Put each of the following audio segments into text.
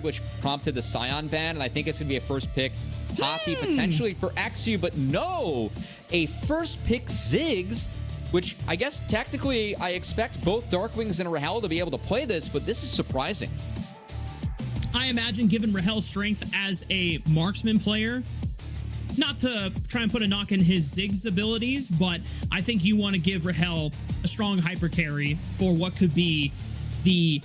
which prompted the Scion ban, and I think it's gonna be a first pick Poppy potentially for eXyu, but no, a first pick Ziggs, which I guess technically I expect both Darkwings and Rahel to be able to play this, but this is surprising. I imagine given Rahel's strength as a marksman player, not to try and put a knock in his Ziggs abilities, but I think you want to give Rahel a strong hyper carry for what could be the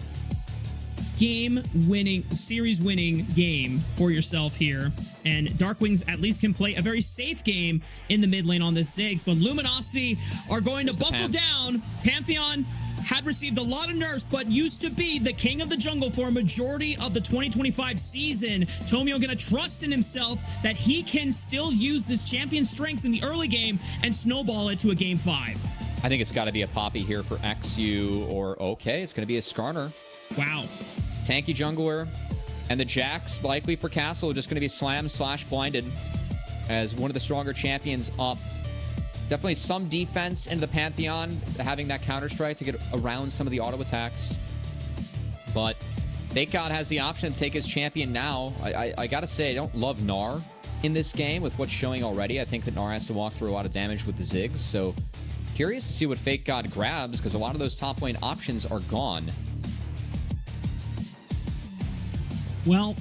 game-winning, series-winning game for yourself here. And Darkwings at least can play a very safe game in the mid lane on this Ziggs, but Luminosity are going to buckle down. Pantheon had received a lot of nerfs, but used to be the king of the jungle for a majority of the 2025 season. Tomio gonna trust in himself that he can still use this champion strengths in the early game and snowball it to a game 5. I think it's got to be a Poppy here for eXyu, or okay, it's going to be a Skarner. Wow. Tanky jungler, and the Jax likely for Castle are just going to be slam/blinded as one of the stronger champions up. Definitely some defense into the Pantheon, having that counter-strike to get around some of the auto attacks. But FakeGod has the option to take his champion now. I gotta say, I don't love Gnar in this game with what's showing already. I think that Gnar has to walk through a lot of damage with the Ziggs, so curious to see what FakeGod grabs, because a lot of those top lane options are gone. Well,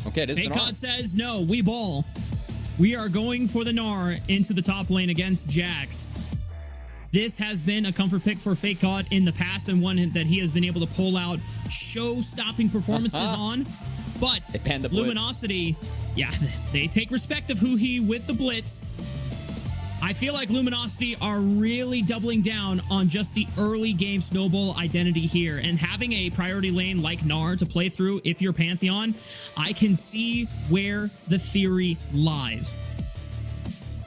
okay, it is FakeGod says, no, we ball. We are going for the Gnar into the top lane against Jax. This has been a comfort pick for FakeGod in the past, and one that he has been able to pull out show-stopping performances on. But Luminosity, yeah, they take respect of Huhi with the Blitz. I feel like Luminosity are really doubling down on just the early game snowball identity here, and having a priority lane like Gnar to play through if you're Pantheon, I can see where the theory lies.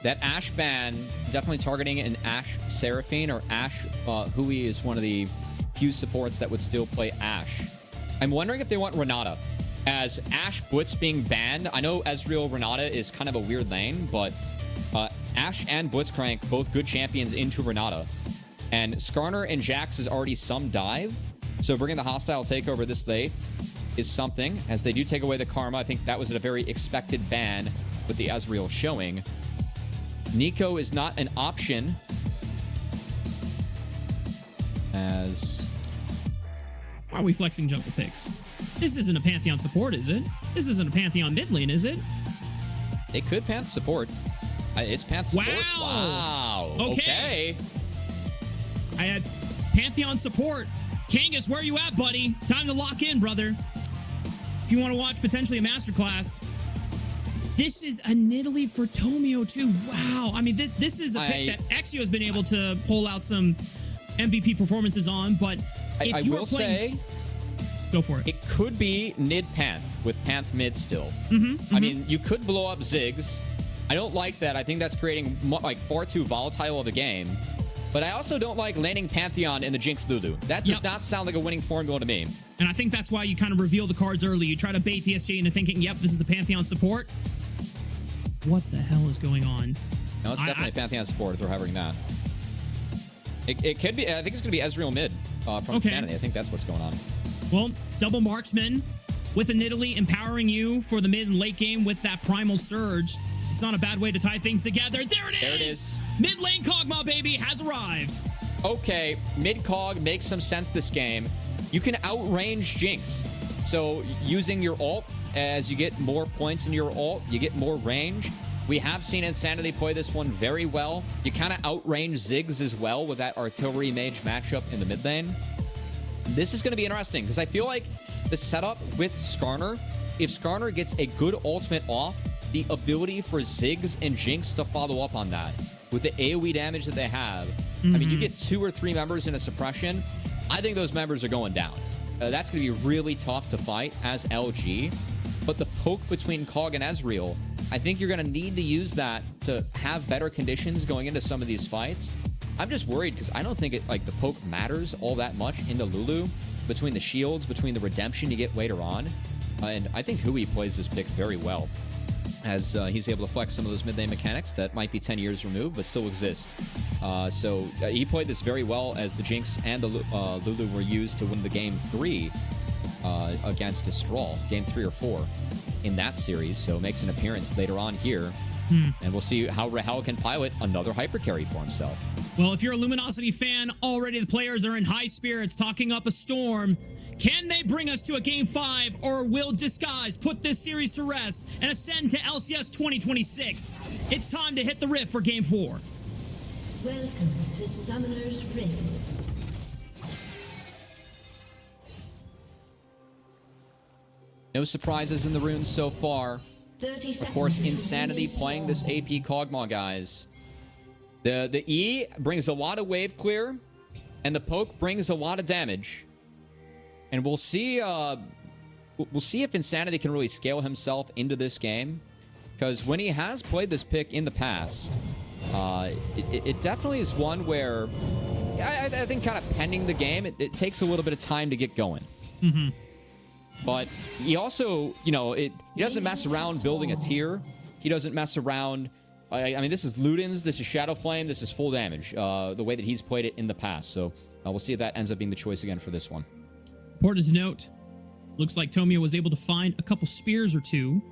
That Ashe ban, definitely targeting an Ashe Seraphine, or Ashe Huhi is one of the few supports that would still play Ashe. I'm wondering if they want Renata, as Ashe Blitz being banned. I know Ezreal Renata is kind of a weird lane, but Ashe and Blitzcrank, both good champions into Renata. And Skarner and Jax is already some dive, so bringing the hostile takeover this late is something, as they do take away the Karma. I think that was a very expected ban with the Ezreal showing. Nico is not an option, as... Why are we flexing jungle picks? This isn't a Pantheon support, is it? This isn't a Pantheon mid lane, is it? They could Panth support. It's Panth support. Wow. Wow. Okay. I had Pantheon support. Kangas, where you at, buddy? Time to lock in, brother. If you want to watch potentially a masterclass, this is a Nidalee for Tomio, too. Wow. I mean, this is a pick that eXyu has been able to pull out some MVP performances on, but if you are playing... Go for it. It could be Nid Panth, with Panth mid still. I mean, you could blow up Ziggs. I don't like that. I think that's creating like far too volatile of a game. But I also don't like landing Pantheon in the Jinx Lulu. That does not sound like a winning formula to me. And I think that's why you kind of reveal the cards early. You try to bait DSG into thinking, yep, this is a Pantheon support. What the hell is going on? No, it's definitely a Pantheon support if they're having that. It could be, I think it's going to be Ezreal mid from Insanity. I think that's what's going on. Well, double marksman with a Nidalee empowering you for the mid and late game with that primal surge. It's not a bad way to tie things together. There it is! Mid lane Kog'Maw, baby, has arrived. Okay, mid Cog makes some sense this game. You can outrange Jinx. So using your ult, as you get more points in your ult, you get more range. We have seen Insanity play this one very well. You kind of outrange Ziggs as well with that artillery mage matchup in the mid lane. This is going to be interesting, because I feel like the setup with Skarner, if Skarner gets a good ultimate off, the ability for Ziggs and Jinx to follow up on that with the AoE damage that they have. I mean, you get 2 or 3 members in a suppression. I think those members are going down. That's going to be really tough to fight as LG. But the poke between Kog and Ezreal, I think you're going to need to use that to have better conditions going into some of these fights. I'm just worried because I don't think the poke matters all that much into Lulu, between the shields, between the redemption you get later on. And I think Huhi plays this pick very well, as he's able to flex some of those mid-lane mechanics that might be 10 years removed, but still exist. So he played this very well, as the Jinx and the Lulu were used to win the game 3. against Ezreal, game 3 or 4 in that series. So makes an appearance later on here. And we'll see how Rahel can pilot another hyper carry for himself. Well, if you're a Luminosity fan, already the players are in high spirits, talking up a storm. Can they bring us to a Game 5, or will Disguise put this series to rest and ascend to LCS 2026? It's time to hit the rift for Game 4. Welcome to Summoner's Rift. No surprises in the runes so far. 30 Of seconds course, until Insanity minions playing this spawn. AP Kog'Maw, guys. The E brings a lot of wave clear, and the poke brings a lot of damage. And we'll see if Insanity can really scale himself into this game, because when he has played this pick in the past, it definitely is one where I think kind of pending the game, it takes a little bit of time to get going. But he also, you know, he doesn't mess around building a tier. He doesn't mess around. I mean, this is Ludens, this is Shadow Flame, this is full damage, the way that he's played it in the past. So we'll see if that ends up being the choice again for this one. Important to note, looks like Tomio was able to find a couple spears or two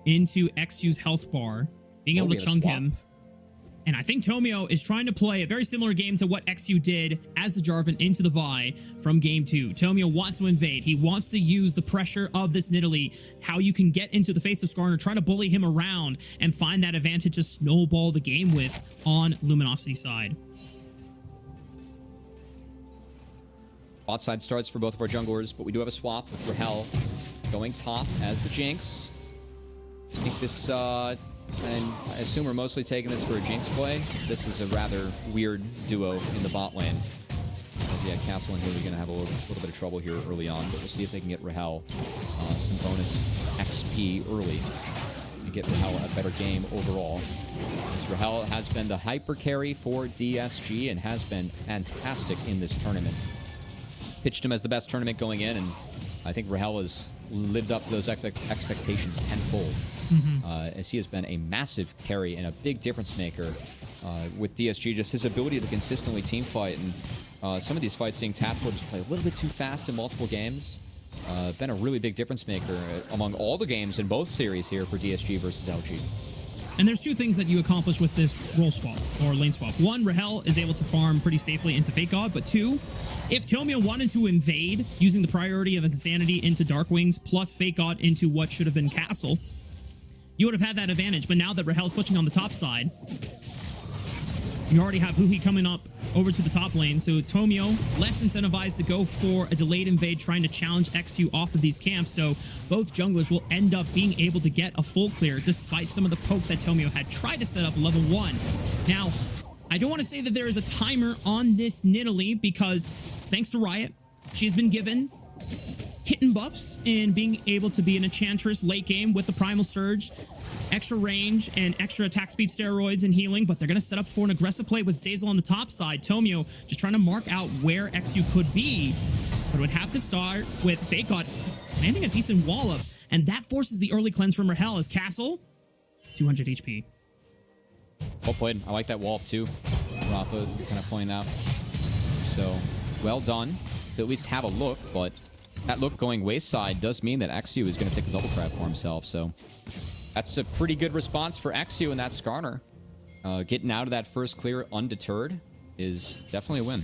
into eXyu's health bar, being able to chunk him. And I think Tomio is trying to play a very similar game to what eXyu did as the Jarvan into the Vi from Game 2. Tomio wants to invade. He wants to use the pressure of this Nidalee, how you can get into the face of Skarner, trying to bully him around and find that advantage to snowball the game with on Luminosity side. Bot side starts for both of our junglers, but we do have a swap with Rahel going top as the Jinx. I think this, and I assume we're mostly taking this for a Jinx play. This is a rather weird duo in the bot lane. As yeah, Castle and Huhi are going to have a little bit of trouble here early on, but we'll see if they can get Rahel some bonus XP early to get Rahel a better game overall. As Rahel has been the hyper carry for DSG and has been fantastic in this tournament. Pitched him as the best tournament going in, and I think Rahel has lived up to those expectations tenfold. As he has been a massive carry and a big difference maker with DSG. Just his ability to consistently team fight, and some of these fights seeing Tadpole just play a little bit too fast in multiple games. Been a really big difference maker among all the games in both series here for DSG versus LG. And there's two things that you accomplish with this role swap or lane swap. One, Rahel is able to farm pretty safely into FakeGod, but two, if Tomio wanted to invade using the priority of Insanity into Darkwings plus FakeGod into what should have been Castle, you would have had that advantage. But now that Rahel's pushing on the top side, you already have Huhi coming up over to the top lane, so Tomio less incentivized to go for a delayed invade, trying to challenge eXyu off of these camps, so both junglers will end up being able to get a full clear despite some of the poke that Tomio had tried to set up level 1. Now, I don't want to say that there is a timer on this Nidalee, because thanks to Riot, she's been given kitten buffs in being able to be an enchantress late game with the Primal Surge, extra range and extra attack speed steroids and healing, but they're going to set up for an aggressive play with Zeyzal on the top side. Tomio just trying to mark out where eXyu could be, but it would have to start with FakeGod landing a decent wallop, and that forces the early cleanse from Rahel as Castle, 200 HP. Well played. I like that wallop too. Raafaa kind of pointing out. So, well done to at least have a look, but that look going wayside does mean that eXyu is going to take a double crab for himself, so that's a pretty good response for eXyu and that Skarner. Getting out of that first clear undeterred is definitely a win.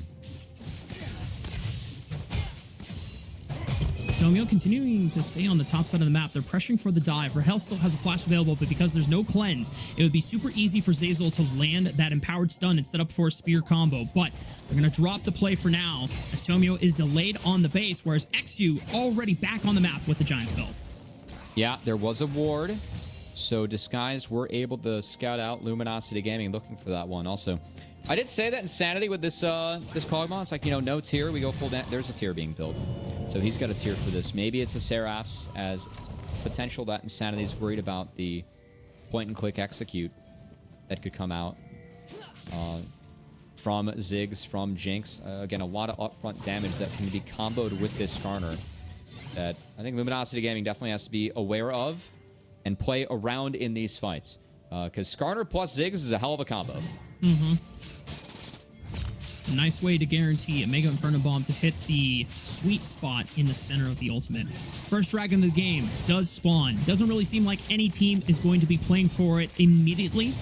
Tomio continuing to stay on the top side of the map. They're pressuring for the dive. Rahel still has a flash available, but because there's no cleanse, it would be super easy for Zeyzal to land that empowered stun and set up for a spear combo. But they're going to drop the play for now, as Tomio is delayed on the base, whereas eXyu already back on the map with the Giants build. Yeah, there was a ward, so Disguise were able to scout out Luminosity Gaming looking for that one. Also, I did say that Insanity with this this Kog'Maw, it's like, you know, no tier, we go full down. There's a tier being built. So he's got a tier for this. Maybe it's a Seraph's as potential that Insanity's worried about the point-and-click execute that could come out from Ziggs, from Jinx. Again, a lot of upfront damage that can be comboed with this Skarner that I think Luminosity Gaming definitely has to be aware of and play around in these fights. Because Skarner plus Ziggs is a hell of a combo. It's a nice way to guarantee a Mega Inferno Bomb to hit the sweet spot in the center of the ultimate. First dragon of the game does spawn. Doesn't really seem like any team is going to be playing for it immediately,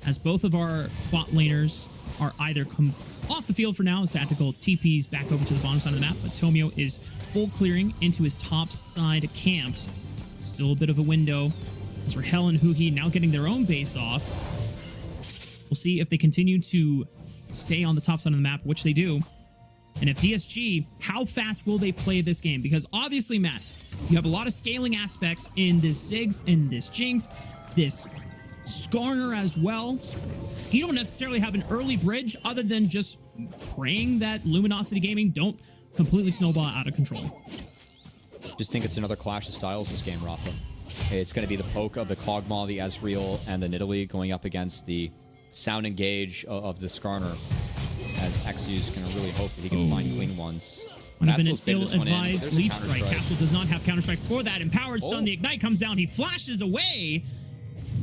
as both of our bot laners are either come off the field for now as tactical TPs back over to the bottom side of the map, but Tomio is full clearing into his top side camps. Still a bit of a window as Rahel and Huhi now getting their own base off. We'll see if they continue to stay on the top side of the map, which they do. And if DSG, how fast will they play this game? Because obviously, Matt, you have a lot of scaling aspects in this Ziggs, in this Jinx, this Skarner as well. You don't necessarily have an early bridge other than just praying that Luminosity Gaming don't completely snowball out of control. Just think it's another clash of styles this game, Raafaa. It's going to be the poke of the Kog'Maw, the Ezreal, and the Nidalee going up against the sound engage of the Skarner, as eXyu is going to really hope that he can find clean ones. Would have been an ill-advised lead strike. Castle does not have counter-strike for that. Empowered stun, the ignite comes down, he flashes away,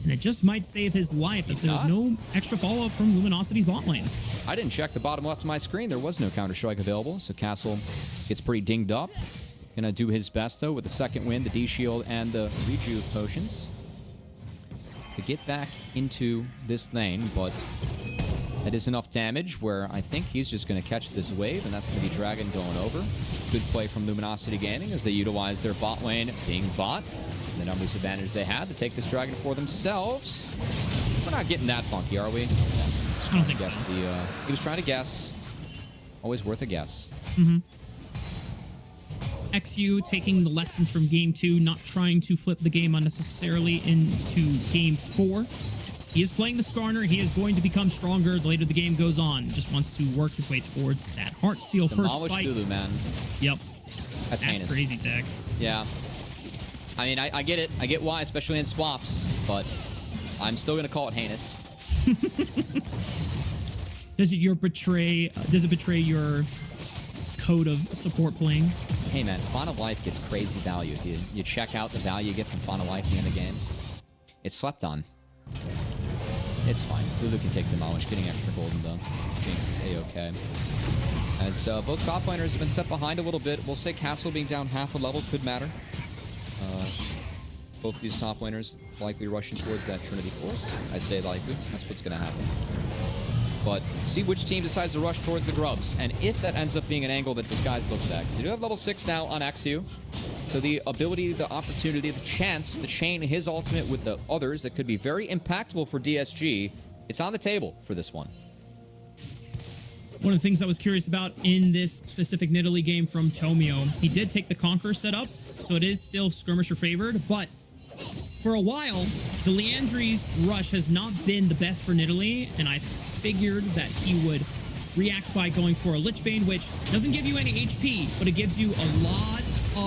and it just might save his life as there's no extra follow-up from Luminosity's bot lane. I didn't check the bottom left of my screen. There was no counter-strike available, so Castle gets pretty dinged up. Gonna do his best, though, with the second win, the D-Shield, and the Reju potions to get back into this lane, but that is enough damage where I think he's just going to catch this wave, and that's going to be Dragon going over. Good play from Luminosity Gaming as they utilize their bot lane being bot, and the numbers advantage they had to take this Dragon for themselves. We're not getting that funky, are we? I don't think so. He was trying to guess. Always worth a guess. eXyu taking the lessons from Game 2, not trying to flip the game unnecessarily into Game 4. He is playing the Skarner. He is going to become stronger the later the game goes on. Just wants to work his way towards that Heartsteel first spike. Lulu, man. Yep. That's heinous. Crazy tech. Yeah. I mean, I get it. I get why, especially in swaps, but I'm still going to call it heinous. Does it betray your code of support playing? Hey man, Fauna Life gets crazy value. You check out the value you get from Fauna Life at the end of games. It's slept on. It's fine. Lulu can take Demolish, getting extra golden though. Jinx is A-okay. As both top laners have been set behind a little bit, we'll say Castle being down half a level could matter. Both of these top laners likely rushing towards that Trinity Force. I say likely. That's what's going to happen. But see which team decides to rush towards the grubs, and if that ends up being an angle that Disguise looks at. Because you do have level 6 now on eXyu, so the ability, the opportunity, the chance to chain his ultimate with the others that could be very impactful for DSG, it's on the table for this one. One of the things I was curious about in this specific Nidalee game from Tomio, he did take the Conqueror setup, so it is still skirmisher favored, but for a while, the Liandry's rush has not been the best for Nidalee, and I figured that he would react by going for a Lichbane, which doesn't give you any HP, but it gives you a lot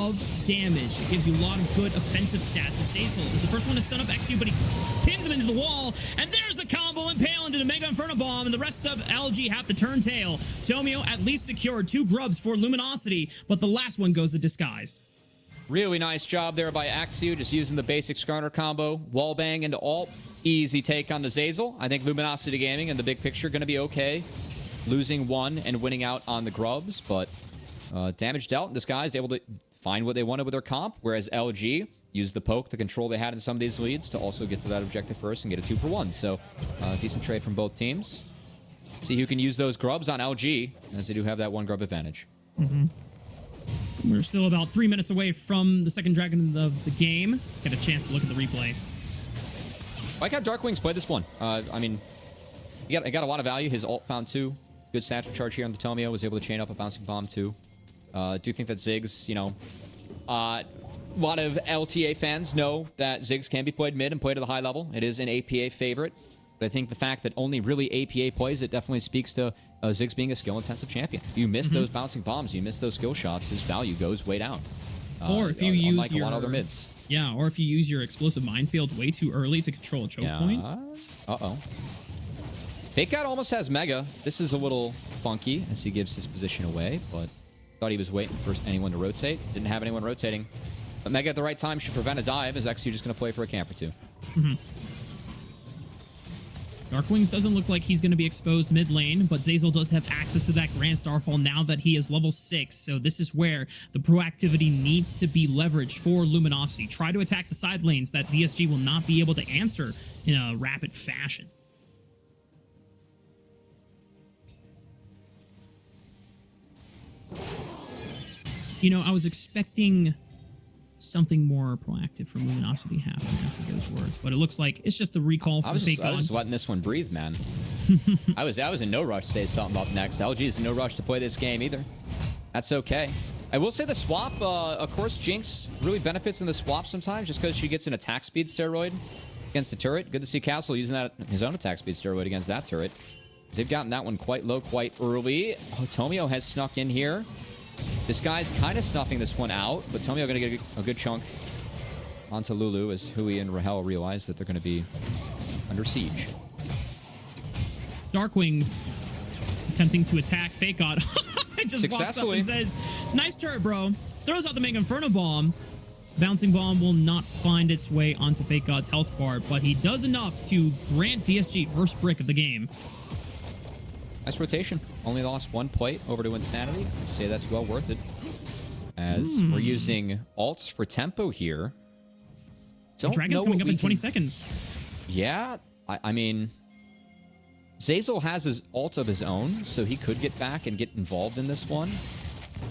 of damage. It gives you a lot of good offensive stats. Zeyzal is the first one to stun up eXyu, but he pins him into the wall, and there's the combo impale into the Mega Inferno Bomb, and the rest of LG have to turn tail. Tomio at least secured 2 grubs for Luminosity, but the last one goes to Disguised. Really nice job there by eXyu, just using the basic Skarner combo. Wallbang into ult. Easy take on the Zeyzal. I think Luminosity Gaming in the big picture going to be okay. Losing one and winning out on the grubs, but damage dealt. Disguised, able to find what they wanted with their comp, whereas LG used the poke, the control they had in some of these leads to also get to that objective first and get a 2-for-1. So decent trade from both teams. See who can use those grubs on LG, as they do have that 1 grub advantage. We're still about 3 minutes away from the second dragon of the game. Get a chance to look at the replay. I like how Darkwings played this one. I mean, he got a lot of value. His ult found 2. Good satchel charge here on the Tomio. Was able to chain up a bouncing bomb too. Do think that Ziggs, you know, a lot of LTA fans know that Ziggs can be played mid and played at a high level. It is an APA favorite. But I think the fact that only really APA plays it definitely speaks to Ziggs being a skill-intensive champion. If you miss those bouncing bombs, you miss those skill shots, his value goes way down. Or if you use unlike a lot of other mids. Yeah, or if you use your explosive minefield way too early to control a choke point. Uh-oh. FakeGod almost has Mega. This is a little funky as he gives his position away, but thought he was waiting for anyone to rotate. Didn't have anyone rotating. But Mega at the right time should prevent a dive, as eXyu just going to play for a camp or 2. Darkwings doesn't look like he's going to be exposed mid lane, but Zeyzal does have access to that Grand Starfall now that he is level 6, so this is where the proactivity needs to be leveraged for Luminosity. Try to attack the side lanes that DSG will not be able to answer in a rapid fashion. You know, I was expecting something more proactive from Luminosity happening after those words, but it looks like it's just a recall for FakeGod. I was just letting this one breathe, man. I was in no rush to say something up next. LG is in no rush to play this game either. That's okay. I will say the swap, of course, Jinx really benefits in the swap sometimes just because she gets an attack speed steroid against the turret. Good to see Castle using that his own attack speed steroid against that turret. They've gotten that one quite low, quite early. Oh, Tomio has snuck in here. This guy's kind of snuffing this one out, but Tomio going to get a good chunk onto Lulu as Huhi and Rahel realize that they're going to be under siege. Darkwings attempting to attack FakeGod. It just walks up and says, nice turret, bro. Throws out the Mega Inferno Bomb. Bouncing Bomb will not find its way onto FakeGod's health bar, but he does enough to grant DSG first brick of the game. Nice rotation. Only lost one plate over to Insanity. I'd say that's well worth it. As we're using alts for tempo here. Dragon's coming up in 20 seconds. Yeah, I mean, Zeyzal has his ult of his own, so he could get back and get involved in this one.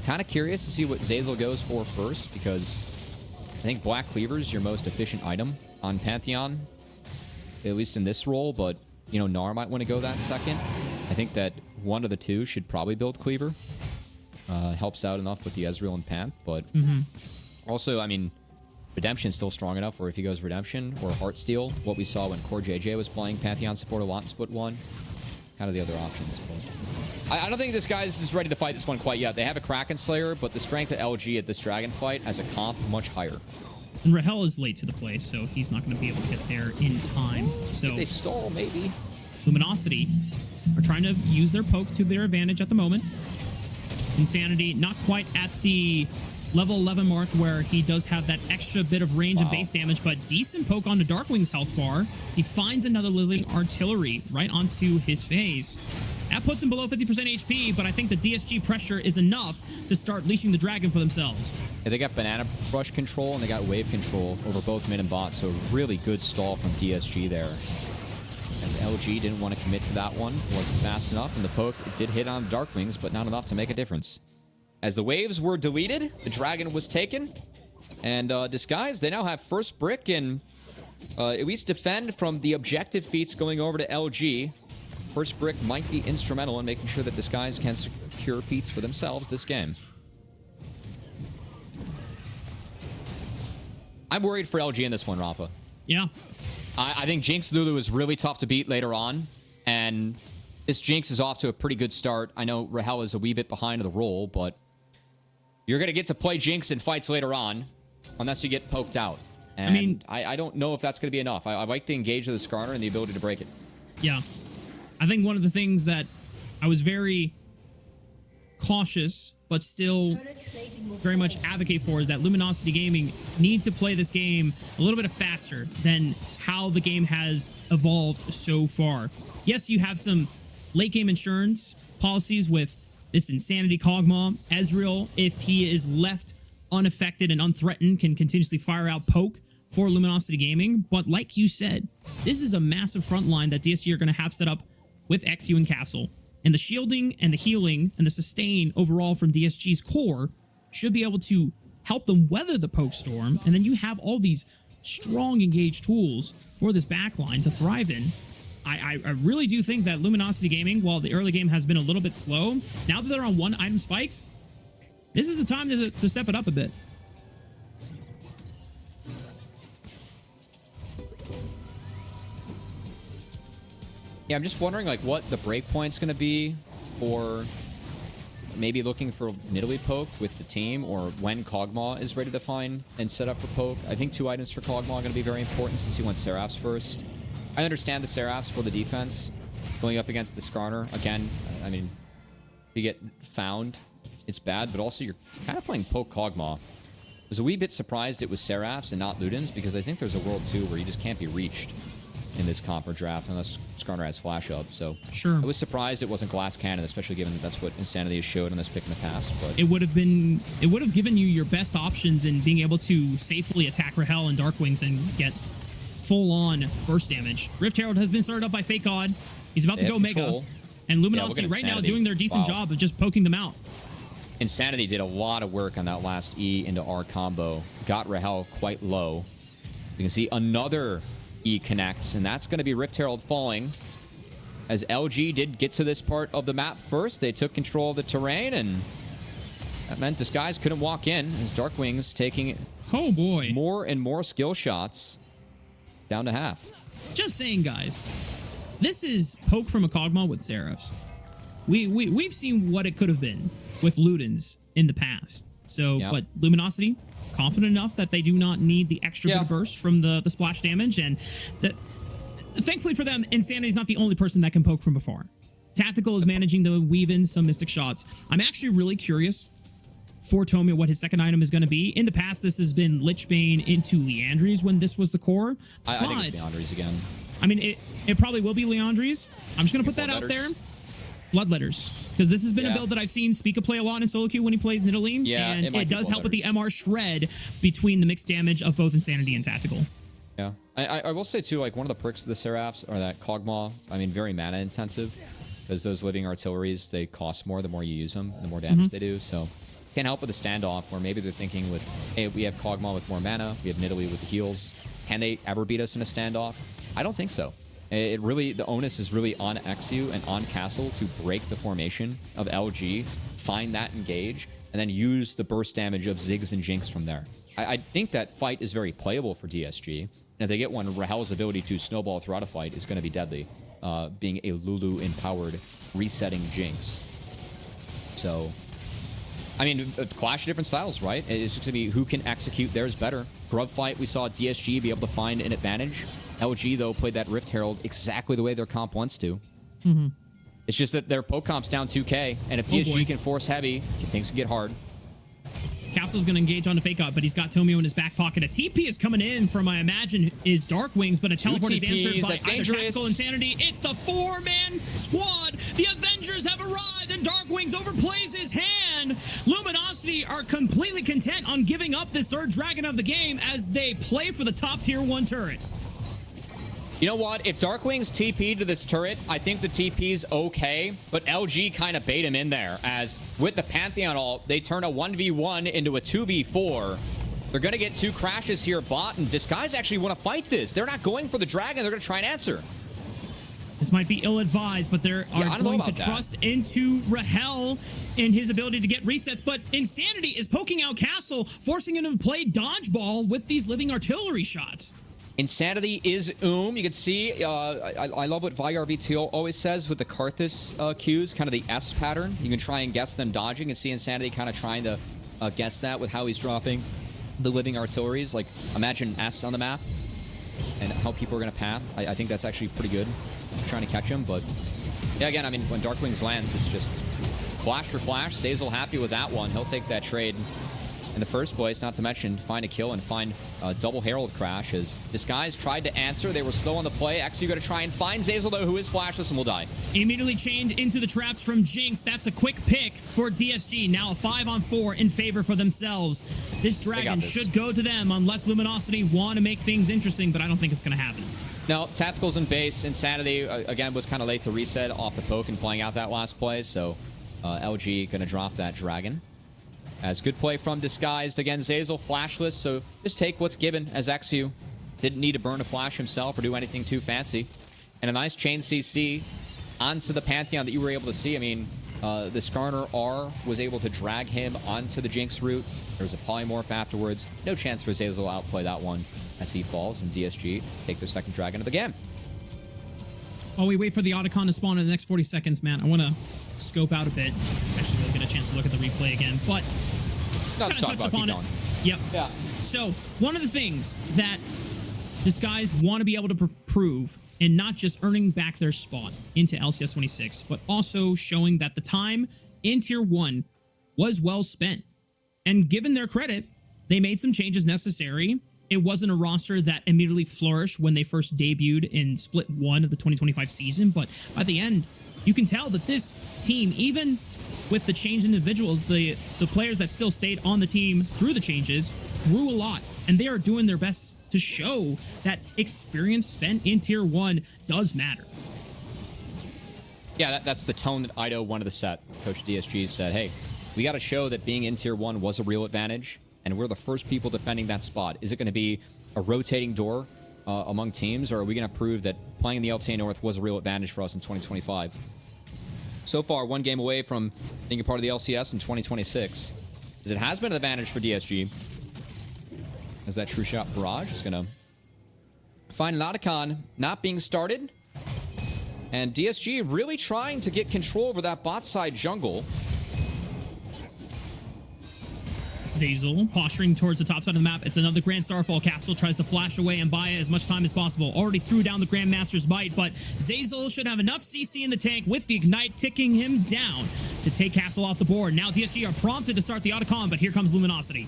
Kind of curious to see what Zeyzal goes for first, because I think Black Cleaver is your most efficient item on Pantheon, at least in this role, but, you know, Gnar might want to go that second. I think that one of the two should probably build Cleaver. Helps out enough with the Ezreal and Panth, but also, I mean, Redemption's still strong enough where if he goes Redemption or Heartsteel, what we saw when Core JJ was playing Pantheon support a lot in Split 1, kind of the other options. But I don't think this guy's ready to fight this one quite yet. They have a Kraken Slayer, but the strength of LG at this Dragon fight as a comp, much higher. And Rahel is late to the play, so he's not going to be able to get there in time. So if they stall, maybe. Luminosity are trying to use their poke to their advantage at the moment. Insanity not quite at the level 11 mark where he does have that extra bit of range and base damage, but decent poke onto Darkwing's health bar as he finds another living artillery right onto his face. That puts him below 50% HP, but I think the DSG pressure is enough to start leashing the dragon for themselves. Yeah, they got banana brush control and they got wave control over both mid and bot, so really good stall from DSG there. As LG didn't want to commit to that one, wasn't fast enough, and the poke did hit on Darkwings, but not enough to make a difference. As the waves were deleted, the dragon was taken, and Disguise, they now have first brick and at least defend from the objective feats going over to LG. First brick might be instrumental in making sure that Disguise can secure feats for themselves this game. I'm worried for LG in this one, Raafaa. Yeah. I think Jinx Lulu is really tough to beat later on, and this Jinx is off to a pretty good start. I know Rahel is a wee bit behind the roll, but you're going to get to play Jinx in fights later on, unless you get poked out. And I mean, I don't know if that's going to be enough. I like the engage of the Skarner and the ability to break it. Yeah. I think one of the things that I was very cautious, but still very much advocate for, is that Luminosity Gaming need to play this game a little bit faster than how the game has evolved so far. Yes, you have some late game insurance policies with this Insanity Kog'Maw. Ezreal, if he is left unaffected and unthreatened, can continuously fire out poke for Luminosity Gaming. But like you said, this is a massive front line that DSG are going to have set up with eXyu and Castle. And the shielding and the healing and the sustain overall from DSG's core should be able to help them weather the poke storm. And then you have all these strong engaged tools for this backline to thrive in. I really do think that Luminosity Gaming, while the early game has been a little bit slow, now that they're on one item spikes, this is the time to step it up a bit. Yeah, I'm just wondering like what the breakpoint's going to be for maybe looking for Nidalee poke with the team, or when Kog'Maw is ready to find and set up for poke. I think 2 items for Kog'Maw are going to be very important since he went Seraphs first. I understand the Seraphs for the defense going up against the Skarner. Again, I mean, if you get found, it's bad, but also you're kind of playing poke Kog'Maw. I was a wee bit surprised it was Seraphs and not Ludens, because I think there's a world too where you just can't be reached in this Comper draft unless Skarner has flash up. So sure, I was surprised it wasn't Glass Cannon, especially given that that's what Insanity has showed on this pick in the past. But it would have given you your best options in being able to safely attack Rahel and Darkwings and get full-on burst damage. Rift Herald has been started up by FakeGod. He's about to go Mega. And Luminosity right now doing their decent job of just poking them out. Insanity did a lot of work on that last E into R combo. Got Rahel quite low. You can see another E connects, and that's going to be Rift Herald falling. As LG did get to this part of the map first, they took control of the terrain, and that meant Disguise couldn't walk in, as Darkwings taking more and more skill shots down to half. Just saying, guys. This is poke from a Kog'Maw with Seraphs. We've seen what it could have been with Ludens in the past. So, but Luminosity, confident enough that they do not need the extra bit of burst from the splash damage, and that thankfully for them, Insanity is not the only person that can poke from afar. Tactical is managing to weave in some Mystic shots. I'm actually really curious for Tomio what his second item is going to be. In the past, this has been Lichbane into Liandry's when this was the core. I think it's Liandry's again. I mean, it probably will be Liandry's. I'm just going to put that out there. Bloodletters. Because this has been a build that I've seen Spica play a lot in solo queue when he plays Nidalee. Yeah, and it does help with the MR shred between the mixed damage of both Insanity and Tactical. Yeah. I will say, too, like, one of the perks of the Seraphs are that Kog'Maw, I mean, very mana intensive. Because those living artilleries, they cost more the more you use them, the more damage they do. So can't help with the standoff, where maybe they're thinking with, hey, we have Kog'Maw with more mana, we have Nidalee with the heals. Can they ever beat us in a standoff? I don't think so. It really, the onus is really on eXyu and on Castle to break the formation of LG, find that engage, and then use the burst damage of Ziggs and Jinx from there. I think that fight is very playable for DSG. And if they get one, Rahel's ability to snowball throughout a fight is going to be deadly, being a Lulu-empowered resetting Jinx. So, I mean, a clash of different styles, right? It's just going to be who can execute theirs better. Grub fight, we saw DSG be able to find an advantage. LG, though, played that Rift Herald exactly the way their comp wants to. It's just that their poke comp's down 2k, and if DSG can force heavy, things can get hard. Castle's going to engage on the FakeGod, but he's got Tomio in his back pocket. A TP is coming in from, I imagine, is Darkwings, but a teleport is answered by either Tactical Insanity. It's the four-man squad. The Avengers have arrived, and Darkwings overplays his hand. Luminosity are completely content on giving up this third dragon of the game as they play for the top tier 1 turret. You know what? If Darkwings TP to this turret, I think the TP's okay, but LG kind of bait him in there, as with the Pantheon ult, they turn a 1v1 into a 2v4. They're going to get 2 crashes here bot, and Disguise actually want to fight this. They're not going for the dragon. They're going to try and answer. This might be ill-advised, but they are going to trust into Rahel and his ability to get resets. But Insanity is poking out Castle, forcing him to play dodgeball with these living artillery shots. Insanity is You can see, I love what VyRVTO always says with the Karthus cues, kind of the S pattern. You can try and guess them dodging and see Insanity kind of trying to guess that with how he's dropping the living artilleries. Like, imagine S on the map and how people are going to path. I think that's actually pretty good, trying to catch him. But, yeah, again, I mean, when Darkwings lands, it's just flash for flash. Zeyzal happy with that one. He'll take that trade in the first place, not to mention find a kill and find a double Herald crash. As Disguise tried to answer, they were slow on the play. eXyu going to try and find Zeyzal, though, who is flashless and will die. Immediately chained into the traps from Jinx. That's a quick pick for DSG. Now a 5-on-4 in favor for themselves. This dragon should go to them unless Luminosity want to make things interesting, but I don't think it's going to happen. No, Tacticals in base. Insanity, again, was kind of late to reset off the poke and playing out that last play, so LG going to drop that dragon. As good play from Disguised. Again, Zeyzal flashless, so just take what's given as eXyu. Didn't need to burn a flash himself or do anything too fancy. And a nice chain CC onto the Pantheon that you were able to see. I mean, the Skarner R was able to drag him onto the Jinx route. There was a polymorph afterwards. No chance for Zeyzal to outplay that one as he falls, and DSG take their second dragon of the game. While we wait for the Otacon to spawn in the next 40 seconds, man, I want to scope out a bit. Actually, we'll get a chance to look at the replay again, but kind of touch upon it. Yep. Yeah. So, one of the things that Disguise want to be able to prove, and not just earning back their spot into LCS 26, but also showing that the time in Tier 1 was well spent. And given their credit, they made some changes necessary it wasn't a roster that immediately flourished when they first debuted in Split 1 of the 2025 season, but by the end, you can tell that this team, even with the change in individuals, the players that still stayed on the team through the changes grew a lot, and they are doing their best to show that experience spent in Tier 1 does matter. Yeah, that's the tone that Ido wanted to set. Coach DSG said, hey, we got to show that being in Tier 1 was a real advantage, and we're the first people defending that spot. Is it going to be a rotating door among teams, or are we going to prove that playing in the LTA North was a real advantage for us in 2025? So far, one game away from being a part of the LCS in 2026. As it has been an advantage for DSG. As that true shot barrage is going to find Nauticon not being started. And DSG really trying to get control over that bot side jungle. Zeyzal posturing towards the top side of the map. It's another Grand Starfall. Castle tries to flash away and buy as much time as possible. Already threw down the Grandmaster's Bite, but Zeyzal should have enough CC in the tank with the Ignite ticking him down to take Castle off the board. Now DSG are prompted to start the Otacon, but here comes Luminosity.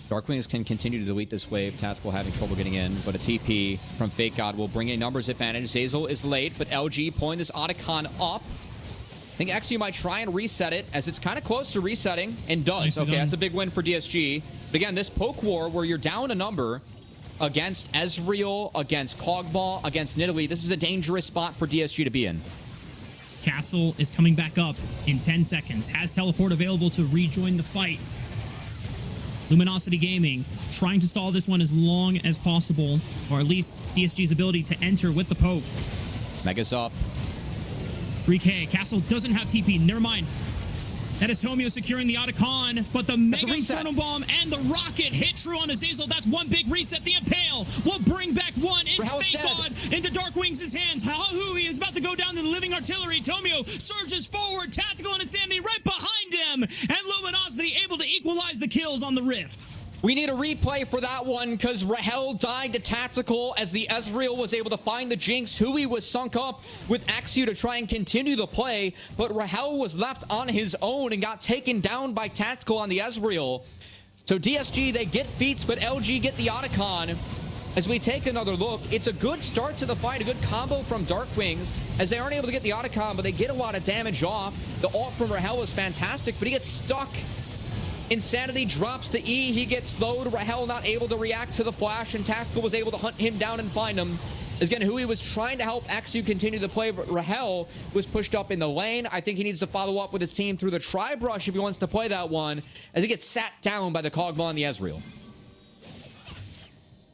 Darkwings can continue to delete this wave. Tactical having trouble getting in, but a TP from FakeGod will bring a numbers advantage. Zeyzal is late, but LG pulling this Otacon up. I think eXyu might try and reset it, as it's kind of close to resetting, and does. Nicely okay, done. That's a big win for DSG. But again, this poke war where you're down a number against Ezreal, against Kog'Maw, against Nidalee, this is a dangerous spot for DSG to be in. Castle is coming back up in 10 seconds. Has teleport available to rejoin the fight. Luminosity Gaming trying to stall this one as long as possible, or at least DSG's ability to enter with the poke. Mega's up. 3K. Castle doesn't have TP. Never mind. That is Tomio securing the Otacon, but the Mega Inferno Bomb and the Rocket hit true on Zeyzal. That's one big reset. The Impale will bring back one in FakeGod into Darkwings' hands. Huhi is about to go down to the Living Artillery. Tomio surges forward. Tactical and Insanity right behind him. And Luminosity able to equalize the kills on the Rift. We need a replay for that one because Rahel died to Tactical as the Ezreal was able to find the Jinx. Huhi was sunk up with eXyu to try and continue the play, but Rahel was left on his own and got taken down by Tactical on the Ezreal. So DSG, they get feats, but LG get the Otacon. As we take another look, it's a good start to the fight, a good combo from Darkwings, as they aren't able to get the Otacon, but they get a lot of damage off. The ult from Rahel is fantastic, but he gets stuck. Insanity drops to E. He gets slowed. Rahel not able to react to the flash, and Tactical was able to hunt him down and find him. Again, Huhi was trying to help eXyu continue the play, but Rahel was pushed up in the lane. I think he needs to follow up with his team through the tri-brush if he wants to play that one, as he gets sat down by the Kog'Maw and the Ezreal.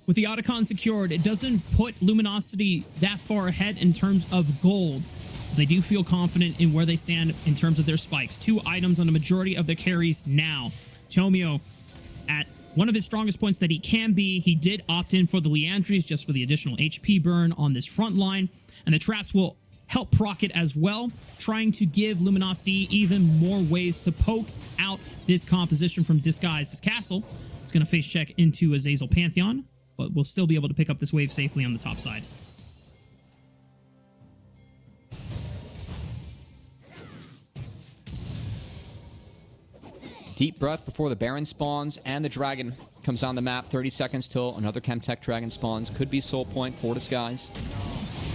With the Otacon secured, it doesn't put Luminosity that far ahead in terms of gold. They do feel confident in where they stand in terms of their spikes. 2 items on the majority of their carries now. Tomio, at one of his strongest points that he can be, he did opt in for the Leandries just for the additional HP burn on this front line. And the traps will help proc it as well, trying to give Luminosity even more ways to poke out this composition from Disguised's Castle. It's going to face check into a Zeyzal Pantheon, but we'll still be able to pick up this wave safely on the top side. Deep breath before the Baron spawns and the Dragon comes on the map. 30 seconds till another Chemtech Dragon spawns. Could be soul point for Disguise.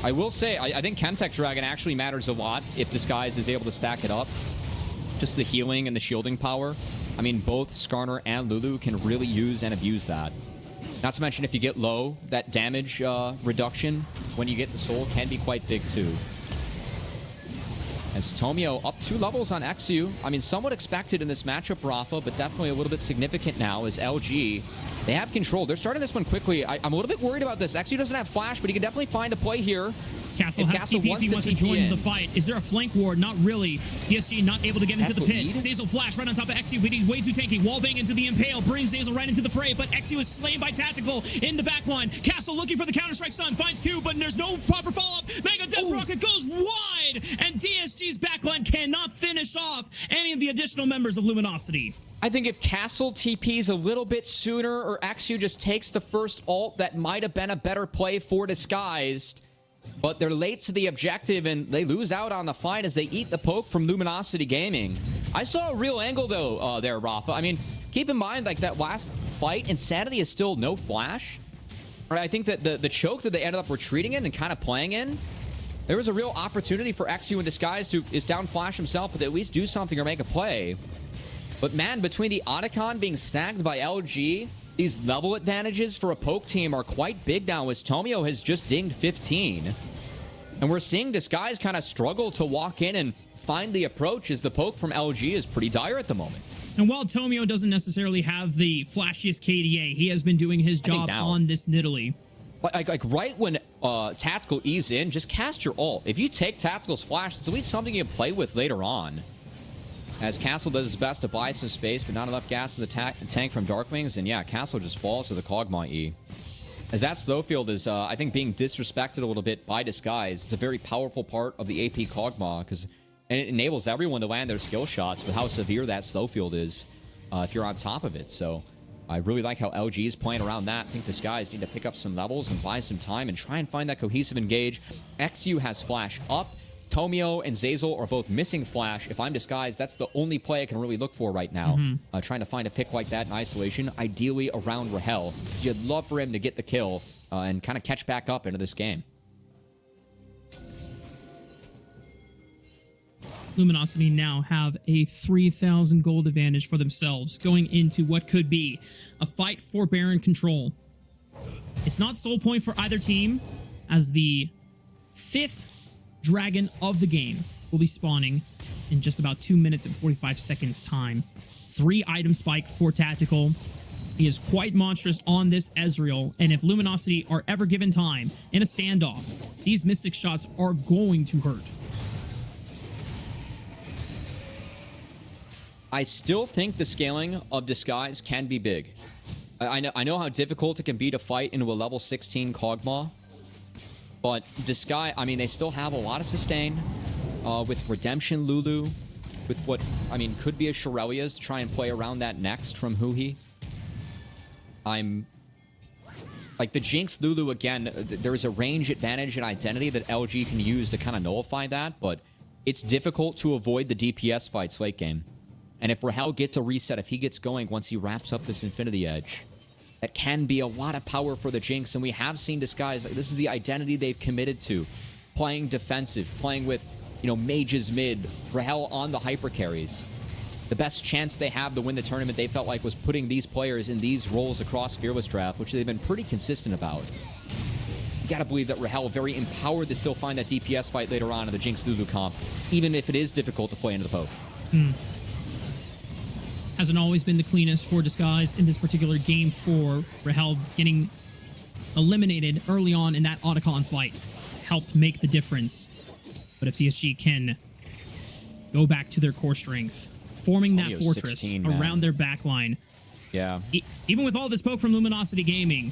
I will say, I think Chemtech Dragon actually matters a lot if Disguise is able to stack it up. Just the healing and the shielding power. I mean, both Skarner and Lulu can really use and abuse that. Not to mention, if you get low, that damage reduction when you get the soul can be quite big too. As Tomio up 2 levels on eXyu. I mean, somewhat expected in this matchup, Raafaa, but definitely a little bit significant now as LG. They have control. They're starting this one quickly. I'm a little bit worried about this. eXyu doesn't have flash, but he can definitely find a play here. Castle has TP if he wants to join the fight. Is there a flank ward? Not really. DSG not able to get into the pit. Zeyzal flash right on top of eXyu, but he's way too tanky. Wallbang into the Impale, brings Zeyzal right into the fray, but eXyu is slain by Tactical in the backline. Castle looking for the Counter-Strike stun, finds 2, but there's no proper follow-up. Mega Death Rocket goes wide, and DSG's backline cannot finish off any of the additional members of Luminosity. I think if Castle TPs a little bit sooner, or eXyu just takes the first ult, that might have been a better play for Disguised. But they're late to the objective, and they lose out on the fight as they eat the poke from Luminosity Gaming. I saw a real angle, though, there, Raafaa. I mean, keep in mind, like, that last fight, Insanity is still no flash. Right, I think that the choke that they ended up retreating in and kind of playing in, there was a real opportunity for eXyu in Disguise to is down flash himself, but to at least do something or make a play. But man, between the Otacon being snagged by LG, these level advantages for a poke team are quite big now, as Tomio has just dinged 15. And we're seeing Disguise kind of struggle to walk in and find the approach, as the poke from LG is pretty dire at the moment. And while Tomio doesn't necessarily have the flashiest KDA, he has been doing his job on this Nidalee. Like right when Tactical ease in, just cast your ult. If you take Tactical's flash, it's at least something you can play with later on. As Castle does his best to buy some space, but not enough gas in the tank from Darkwings. And yeah, Castle just falls to the Kog'Maw E. As that Slowfield is, I think, being disrespected a little bit by Disguise. It's a very powerful part of the AP Kog'Maw, because it enables everyone to land their skill shots with how severe that Slowfield is if you're on top of it. So I really like how LG is playing around that. I think Disguise need to pick up some levels and buy some time and try and find that cohesive engage. eXyu has flash up. Tomio and Zeyzal are both missing flash. If I'm Disguised, that's the only play I can really look for right now. Trying to find a pick like that in isolation, ideally around Rahel. You'd love for him to get the kill and kind of catch back up into this game. Luminosity now have a 3,000 gold advantage for themselves going into what could be a fight for Baron control. It's not soul point for either team, as the 5th dragon of the game will be spawning in just about 2 minutes and 45 seconds time. 3 item spike for Tactical. He is quite monstrous on this Ezreal, and if Luminosity are ever given time in a standoff, these Mystic shots are going to hurt. I still think the scaling of Disguise can be big. I know how difficult it can be to fight into a level 16 Kog'Maw, but Disguise, I mean, they still have a lot of sustain with Redemption Lulu, with what, I mean, could be a Shurelya's to try and play around that next from Huhi. Like the Jinx Lulu, again, there is a range advantage and identity that LG can use to kind of nullify that, but it's difficult to avoid the DPS fights late game. And if Rahel gets a reset, if he gets going once he wraps up this Infinity Edge, that can be a lot of power for the Jinx. And we have seen Disguise, like, this is the identity they've committed to. Playing defensive, playing with, you know, mages mid, Rahel on the hyper carries. The best chance they have to win the tournament, they felt like, was putting these players in these roles across Fearless Draft, which they've been pretty consistent about. You gotta believe that Rahel very empowered to still find that DPS fight later on in the Jinx Lulu comp, even if it is difficult to play into the poke. Hasn't always been the cleanest for Disguise in this particular game for Rahel. Getting eliminated early on in that Otacon fight helped make the difference. But if DSG can go back to their core strength, forming that fortress 16, around their backline. Yeah. Even with all this poke from Luminosity Gaming,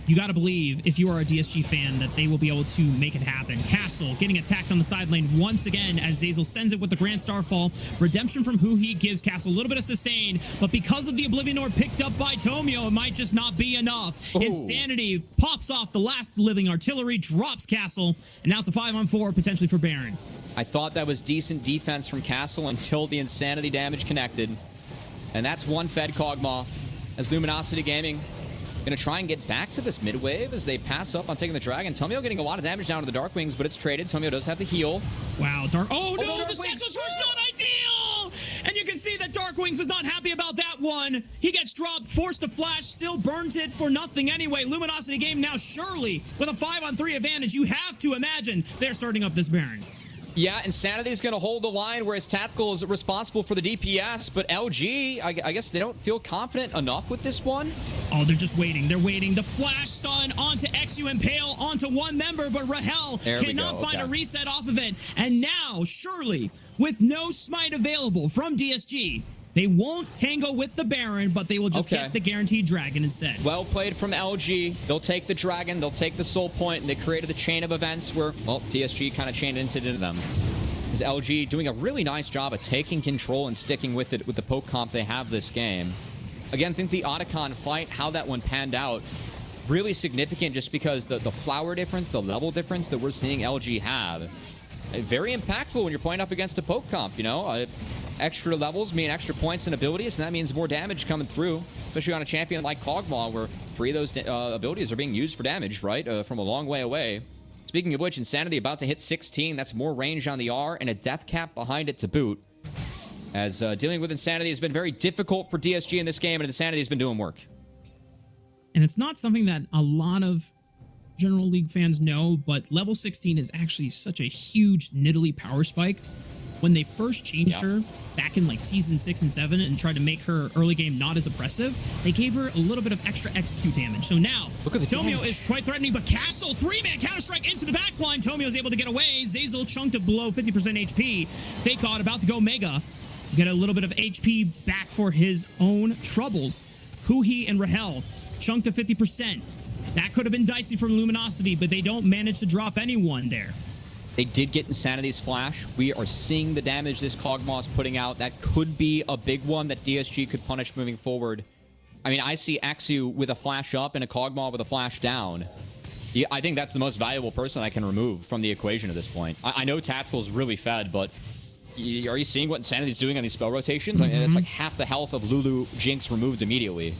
you got to believe, if you are a DSG fan, that they will be able to make it happen. Castle getting attacked on the side lane once again as Zeyzal sends it with the Grand Starfall. Redemption from Huhi gives Castle a little bit of sustain, but because of the Oblivion Orb picked up by Tomio, it might just not be enough. Ooh. Insanity pops off the last living artillery, drops Castle, and now it's a 5-on-4 potentially for Baron. I thought that was decent defense from Castle until the Insanity damage connected. And that's one fed Kog'Maw as Luminosity Gaming going to try and get back to this mid wave as they pass up on taking the dragon. Tomio getting a lot of damage down to the Darkwings, but it's traded. Tomio does have the heal. Wow, Oh no, the Satchel Charge not ideal! And you can see that Darkwings was not happy about that one. He gets dropped, forced to flash, still burns it for nothing anyway. Luminosity Game now surely with a 5-on-3 advantage. You have to imagine they're starting up this Baron. Yeah, Insanity is going to hold the line, whereas Tactical is responsible for the DPS. But LG, I guess they don't feel confident enough with this one. Oh, they're just waiting. They're waiting. The flash stun onto eXyu Impale onto one member, but Rahel cannot find a reset off of it. And now, surely, with no smite available from DSG, they won't tango with the Baron, but they will just get the guaranteed dragon instead. Well played from LG. They'll take the dragon, they'll take the soul point, and they created the chain of events where, well, DSG kind of chained into them. Is LG doing a really nice job of taking control and sticking with it with the poke comp they have this game. Again, I think the Otacon fight, how that one panned out, really significant just because the flower difference, the level difference that we're seeing LG have. Very impactful when you're playing up against a poke comp, you know? extra levels mean extra points and abilities, and that means more damage coming through, especially on a champion like Kog'Maw, where 3 of those abilities are being used for damage, right? From a long way away. Speaking of which, Insanity about to hit 16. That's more range on the R and a death cap behind it to boot. As dealing with Insanity has been very difficult for DSG in this game, and Insanity has been doing work. And it's not something that a lot of General League fans know, but level 16 is actually such a huge Nidalee power spike. When they first changed her back in like season 6 and 7 and tried to make her early game not as oppressive, they gave her a little bit of extra eXyu damage. So now, Tomio is quite threatening, but Castle, 3-man counter-strike into the backline. Tomio is able to get away. Zeyzal chunked to below 50% HP. FakeGod about to go mega. Get a little bit of HP back for his own troubles. Huhi and Rahel chunked to 50%. That could have been dicey from Luminosity, but they don't manage to drop anyone there. They did get Insanity's flash. We are seeing the damage this Kog'Maw is putting out. That could be a big one that DSG could punish moving forward. I mean, I see eXyu with a flash up and a Kog'Maw with a flash down. Yeah, I think that's the most valuable person I can remove from the equation at this point. I know Tactical's really fed, but are you seeing what Insanity's doing on these spell rotations? I mean, it's like half the health of Lulu Jinx removed immediately.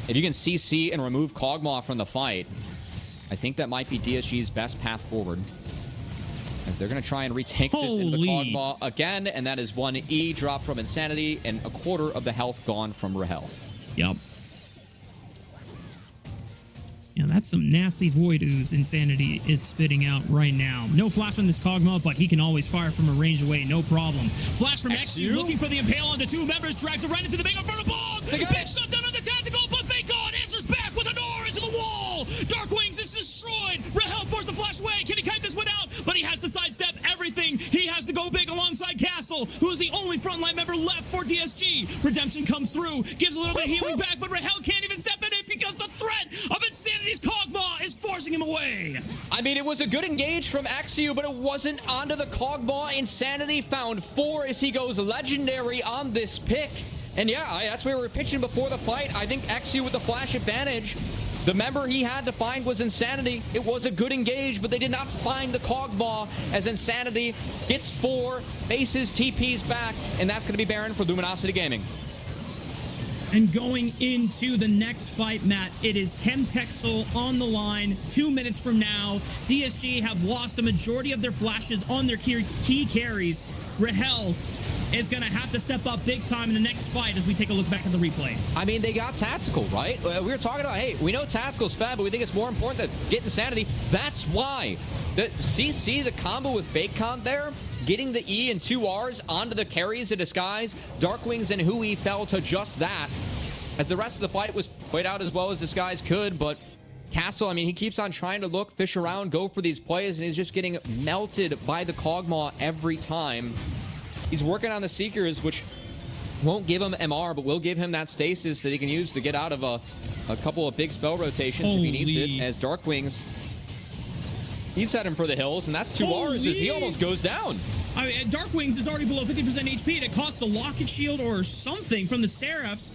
If you can CC and remove Kog'Maw from the fight, I think that might be DSG's best path forward. As they're going to try and retake this into the Kog'Maw again, and that is 1 E drop from Insanity and a quarter of the health gone from Rahel. Yep. Yeah, that's some nasty Void Ooze Insanity is spitting out right now. No flash on this Kog'Maw, but he can always fire from a range away, no problem. Flash from eXyu, looking for the impale on the 2 members, drags it right into the big front of ball. Big shutdown on the tactical, but FakeGod answers back with a Gnar into the wall. Darkwings is destroyed. Rahel forced to flash away. Can he kite this one out? But he has to sidestep everything. He has to go big alongside Castle, who is the only frontline member left for DSG. Redemption comes through, gives a little bit of healing back, but Rahel can't even step in it because the threat of Insanity's Kog'Maw is forcing him away. I mean, it was a good engage from eXyu, but it wasn't onto the Kog'Maw. Insanity found 4 as he goes legendary on this pick. And yeah, that's where we were pitching before the fight. I think eXyu with the flash advantage. The member he had to find was Insanity. It was a good engage, but they did not find the Kog'Maw as Insanity gets 4, faces, TPs back, and that's going to be Baron for Luminosity Gaming. And going into the next fight, Matt, it is Chemtexel on the line. 2 minutes from now, DSG have lost a majority of their flashes on their key carries. Rahel is going to have to step up big time in the next fight as we take a look back at the replay. I mean, they got Tactical, right? We were talking about, hey, we know Tactical's fab, but we think it's more important to get Insanity. That's why. The CC, the combo with FakeGod there, getting the E and 2 Rs onto the carries of Disguise, Darkwings and Huhi fell to just that. As the rest of the fight was played out as well as Disguise could, but Castle, I mean, he keeps on trying to look, fish around, go for these plays, and he's just getting melted by the Kog'Maw every time. He's working on the Seekers, which won't give him MR, but will give him that stasis that he can use to get out of a couple of big spell rotations if he needs it, as Darkwings, he's heading for the hills, and that's 2 Rs as he almost goes down. I mean, Darkwings is already below 50% HP, and it costs the Locket Shield or something from the Seraphs.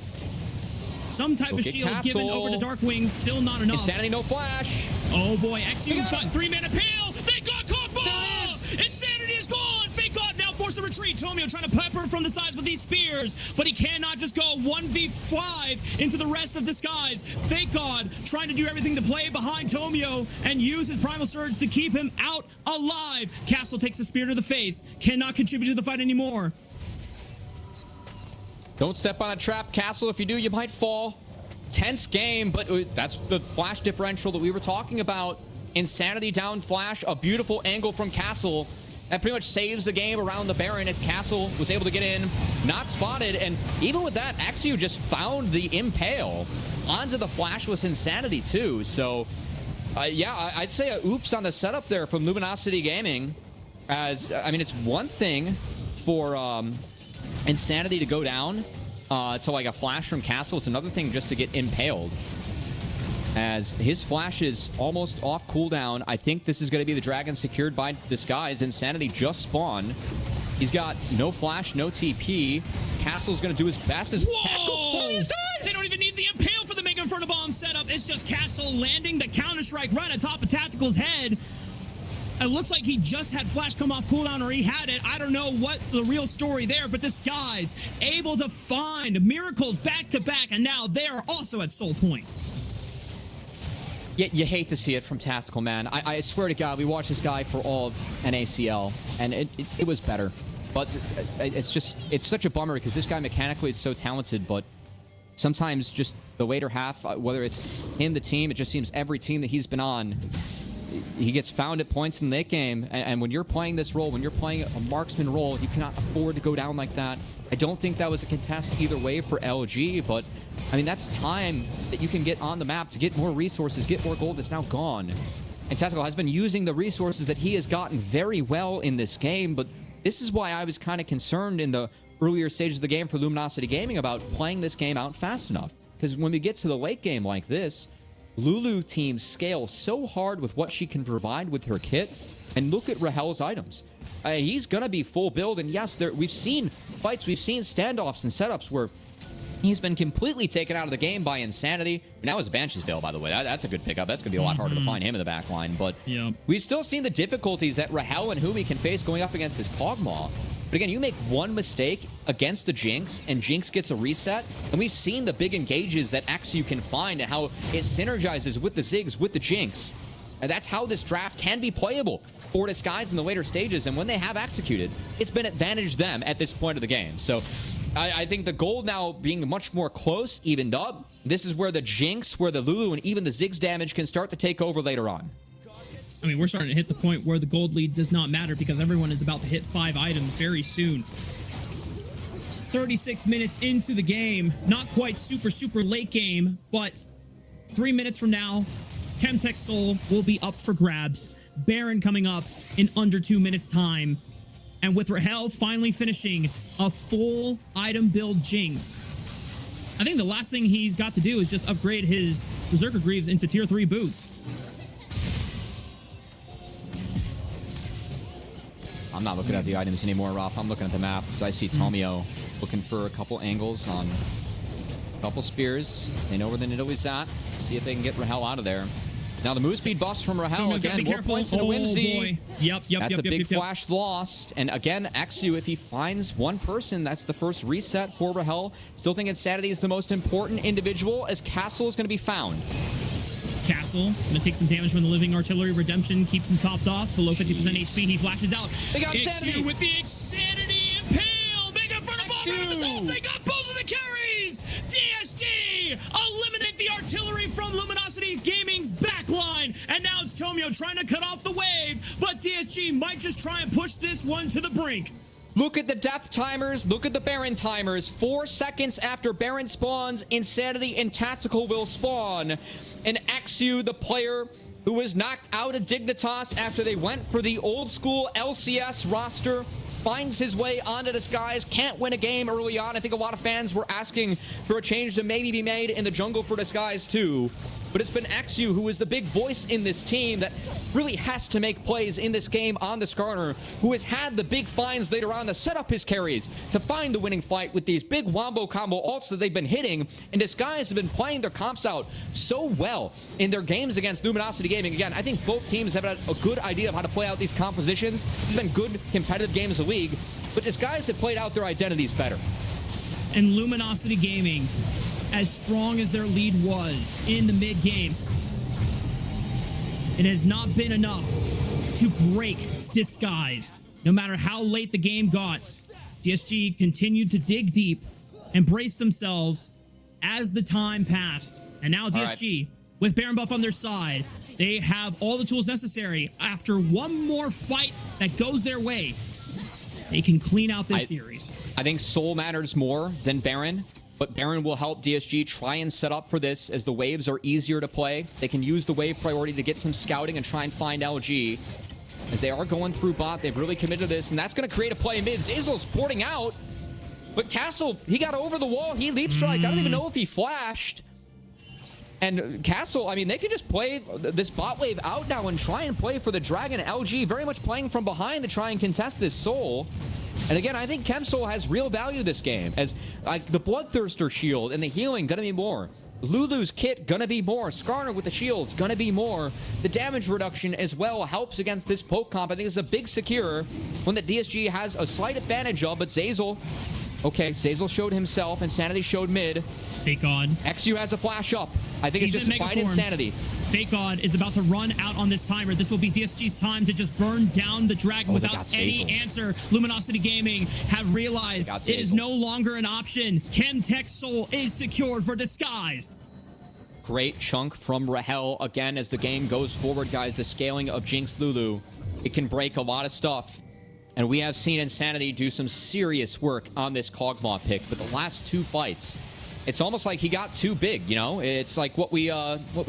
Some type of shield given over to Darkwings, still not enough. Insanity, no flash. Oh boy, eXyu, 3-man appeal. They got Kog'Maw! Insanity is gone! FakeGod now forced to retreat. Tomio trying to pepper from the sides with these spears, but he cannot just go 1v5 into the rest of Disguise. FakeGod trying to do everything to play behind Tomio and use his Primal Surge to keep him out alive. Castle takes a spear to the face, cannot contribute to the fight anymore. Don't step on a trap, Castle. If you do, you might fall. Tense game, but that's the flash differential that we were talking about. Insanity down flash, a beautiful angle from Castle. That pretty much saves the game around the Baron as Castle was able to get in, not spotted. And even with that, eXyu just found the impale onto the flash with Insanity too. So, yeah, I'd say a oops on the setup there from Luminosity Gaming. As, I mean, it's one thing for Insanity to go down to like a flash from Castle. It's another thing just to get impaled, as his flash is almost off cooldown. I think this is going to be the dragon secured by Disguise. Insanity just spawned. He's got no flash, no TP. Castle's going to do his best as Whoa! They don't even need the impale for the Mega Inferno Bomb setup. It's just Castle landing the Counter-Strike right on top of Tactical's head. It looks like he just had flash come off cooldown, or he had it. I don't know what's the real story there, but this guy's able to find miracles back to back, and now they are also at soul point. Yeah, you hate to see it from Tactical, man. I swear to God, we watched this guy for all of NACL, and it was better. But it's such a bummer because this guy mechanically is so talented, but sometimes just the later half, whether it's him, the team, it just seems every team that he's been on, he gets found at points in the late game. And when you're playing this role, when you're playing a marksman role, you cannot afford to go down like that. I don't think that was a contest either way for LG, but I mean, that's time that you can get on the map to get more resources, get more gold that's now gone. And Tactical has been using the resources that he has gotten very well in this game, but this is why I was kind of concerned in the earlier stages of the game for Luminosity Gaming about playing this game out fast enough. Because when we get to the late game like this, Lulu teams scale so hard with what she can provide with her kit. And look at Rahel's items. He's going to be full build. And yes, we've seen fights, we've seen standoffs and setups where he's been completely taken out of the game by Insanity. And that was Banshee's Veil, by the way. That's a good pickup. That's going to be a lot harder to find him in the back line. But we've still seen the difficulties that Rahel and Huhi can face going up against his Kog'Maw. But again, you make one mistake against the Jinx, and Jinx gets a reset. And we've seen the big engages that eXyu can find and how it synergizes with the Ziggs, with the Jinx. And that's how this draft can be playable for Disguise in the later stages. And when they have executed, it's been advantage them at this point of the game. So I think the gold now being much more close, evened up, this is where the Jinx, where the Lulu, and even the Ziggs damage can start to take over later on. I mean, we're starting to hit the point where the gold lead does not matter because everyone is about to hit 5 items very soon. 36 minutes into the game. Not quite super late game, but 3 minutes from now, Chemtech Soul will be up for grabs. Baron coming up in under 2 minutes time. And with Rahel finally finishing a full item build Jinx, I think the last thing he's got to do is just upgrade his Berserker Greaves into tier 3 boots. I'm not looking at the items anymore, Raafaa. I'm looking at the map because I see Tomio looking for a couple angles on a couple spears. They know where the Nidalee's at. See if they can get Rahel out of there. So now the move speed buffs from Rahel. Tomio's again, be more careful. points into Whimsy. Boy. Yep. That's a big flash lost. And again, eXyu, if he finds one person, that's the first reset for Rahel. Still think Insanity is the most important individual as Castle is going to be found. Castle gonna take some damage from the Living Artillery. Redemption keeps him topped off. Below 50% HP. He flashes out. They got eXyu with the Insanity Impale. They got vertical at the top. They got both of the carries. DSG eliminate the artillery from Luminosity Gaming's backline. And now it's Tomio trying to cut off the wave. But DSG might just try and push this one to the brink. Look at the death timers. Look at the Baron timers. 4 seconds after Baron spawns, Insanity and Tactical will spawn. And eXyu, the player who was knocked out of Dignitas after they went for the old school LCS roster, finds his way onto Disguise. Can't win a game early on. I think a lot of fans were asking for a change to maybe be made in the jungle for Disguise too. But it's been eXyu who is the big voice in this team that really has to make plays in this game on the Skarner, who has had the big finds later on to set up his carries, to find the winning fight with these big wombo combo ults that they've been hitting. And Disguise have been playing their comps out so well in their games against Luminosity Gaming. Again, I think both teams have had a good idea of how to play out these compositions. It's been good competitive games of the league, but Disguise have played out their identities better. And Luminosity Gaming, as strong as their lead was in the mid game, it has not been enough to break Disguise. No matter how late the game got, DSG continued to dig deep and brace themselves as the time passed. And now DSG, with Baron buff on their side, they have all the tools necessary. After one more fight that goes their way, they can clean out this series. I think Soul matters more than Baron. But Baron will help DSG try and set up for this as the waves are easier to play. They can use the wave priority to get some scouting and try and find LG. As they are going through bot, they've really committed to this, and that's going to create a play mid. Zeyzal's porting out, but Castle, he got over the wall. He leap striked. I don't even know if he flashed. And Castle, I mean, they can just play this bot wave out now and try and play for the Dragon. LG very much playing from behind to try and contest this Soul. And again, I think Chem Soul has real value this game, as like the Bloodthirster shield and the healing gonna be more. Lulu's kit gonna be more. Skarner with the shields gonna be more. The damage reduction as well helps against this poke comp. I think it's a big secure, one that DSG has a slight advantage of, but Zeyzal, okay, Zeyzal showed himself. Insanity showed mid. FakeGod. eXyu has a flash up. I think He's it's in just mega fine form. Insanity. FakeGod is about to run out on this timer. This will be DSG's time to just burn down the dragon Oh, they without got any Zeyzal. answer. Luminosity Gaming have realized Got it is Zeyzal. no longer an option. Chemtech Soul is secured for Disguised. Great chunk from Rahel again as the game goes forward, guys. The scaling of Jinx Lulu, it can break a lot of stuff. And we have seen Insanity do some serious work on this Kog'Maw pick, but the last two fights, it's almost like he got too big, you know? It's like what we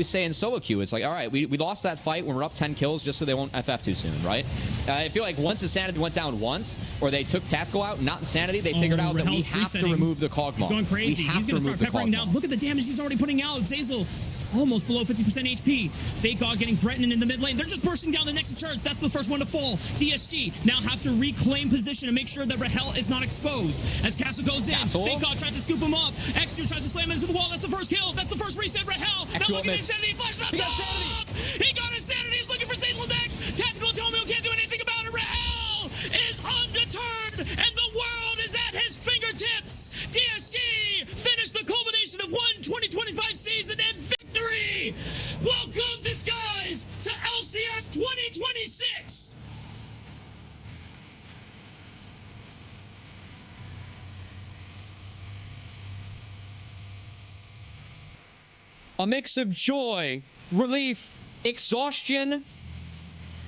say in solo queue. It's like, all right, we lost that fight when we're up 10 kills just so they won't FF too soon, right? I feel like once Insanity went down once, or they took Tactical out, not Insanity, they figured out that we Rahel's have resetting. to remove the Kog'Maw. He's going crazy. We have He's going to start remove the peppering down. Kog'Maw. Look at the damage he's already putting out. Zeyzal almost below 50% HP. FakeGod getting threatened in the mid lane. They're just bursting down the next turrets. That's the first one to fall. DSG now have to reclaim position and make sure that Rahel is not exposed. As Castle goes in, Castle. FakeGod tries to scoop him up. eXyu tries to slam into the wall. That's the first kill. That's the first reset. Rahel now looking at Insanity. Flash up. He got Insanity. He's looking for Zeyzal next. Tactical Tomio can't do anything about it. Rahel is undeterred, and the world is at his fingertips. DSG finished the culmination of one 2025 season and victory. Welcome, Disguise, to LCS 2026. A mix of joy, relief, exhaustion,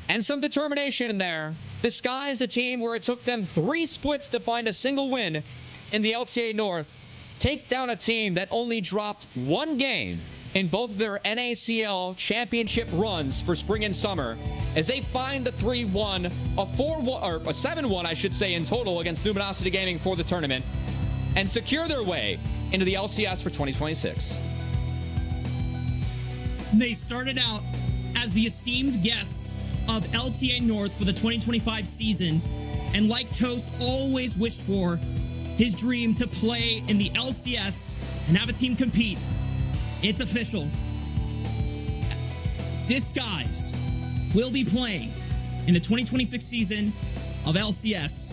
and some determination in there. Disguised a team where it took them 3 splits to find a single win in the LTA North. Take down a team that only dropped 1 game in both of their NACL championship runs for spring and summer, as they find the 3-1, a 4-1, or a 7-1, I should say, in total against Luminosity Gaming for the tournament, and secure their way into the LCS for 2026. They started out as the esteemed guests of LTA North for the 2025 season, and like Toast always wished for, his dream to play in the LCS and have a team compete. It's official. Disguised will be playing in the 2026 season of LCS